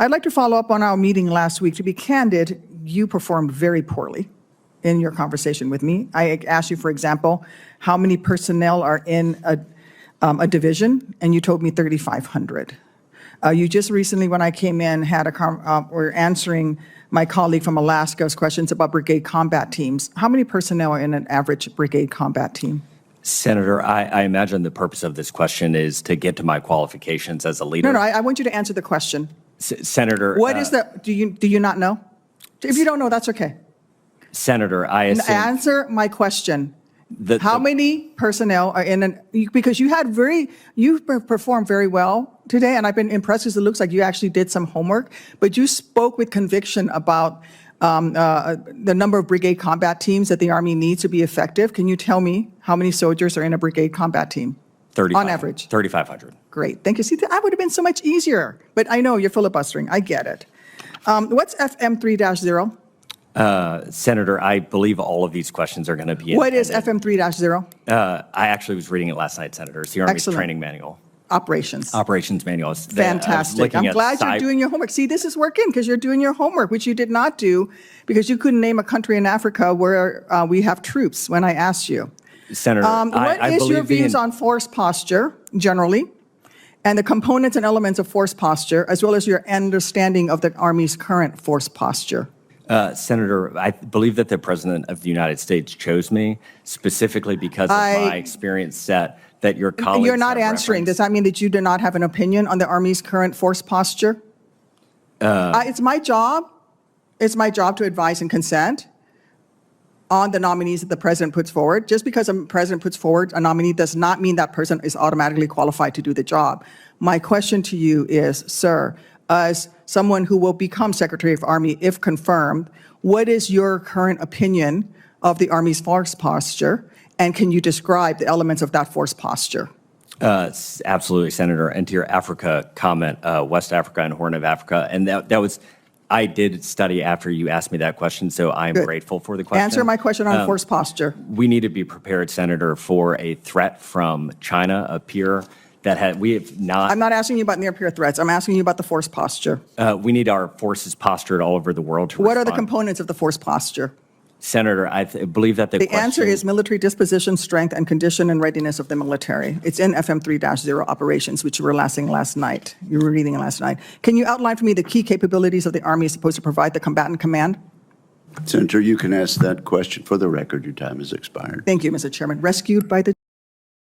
I'd like to follow up on our meeting last week. To be candid, you performed very poorly in your conversation with me. I asked you, for example, how many personnel are in a division, and you told me 3,500. You just recently, when I came in, were answering my colleague from Alaska's questions about brigade combat teams. How many personnel are in an average brigade combat team? Senator, I imagine the purpose of this question is to get to my qualifications as a leader. No, I want you to answer the question. Senator, What is the? Do you not know? If you don't know, that's okay. Senator, I assume Answer my question. How many personnel are in because you performed very well today, and I've been impressed because it looks like you actually did some homework, but you spoke with conviction about the number of brigade combat teams that the Army needs to be effective. Can you tell me how many soldiers are in a brigade combat team? 35, on average. 3,500. Great, thank you. See, that would have been so much easier, but I know you're filibustering. I get it. What's FM 3-0? Senator, I believe all of these questions are going to be. What is FM 3-0? I actually was reading it last night, Senator. It's the Army's training manual. Operations. Operations manual. Fantastic. I'm glad you're doing your homework. See, this is working because you're doing your homework, which you did not do because you couldn't name a country in Africa where we have troops when I asked you. Senator, what is your views on force posture generally and the components and elements of force posture, as well as your understanding of the Army's current force posture? Senator, I believe that the President of the United States chose me specifically because of my experience set that your colleagues You're not answering. Does that mean that you do not have an opinion on the Army's current force posture? It's my job. It's my job to advise and consent on the nominees that the President puts forward. Just because a President puts forward a nominee does not mean that person is automatically qualified to do the job. My question to you is, sir, as someone who will become Secretary of Army if confirmed, what is your current opinion of the Army's force posture, and can you describe the elements of that force posture? Absolutely, Senator. And to your Africa comment, West Africa and Horn of Africa, and that was, I did study after you asked me that question, so I'm grateful for the question. Answer my question on force posture. We need to be prepared, Senator, for a threat from China, a peer that we have not. I'm not asking you about near-peer threats. I'm asking you about the force posture. We need our forces postured all over the world to What respond. are the components of the force posture? Senator, I believe that the answer is military disposition, strength, and condition and readiness of the military. It's in FM 3-0 operations, which you were reading last night. Can you outline for me the key capabilities of the Army supposed to provide the combatant command? Senator, you can ask that question for the record. Your time has expired. Thank you, Mr. Chairman. Rescued by the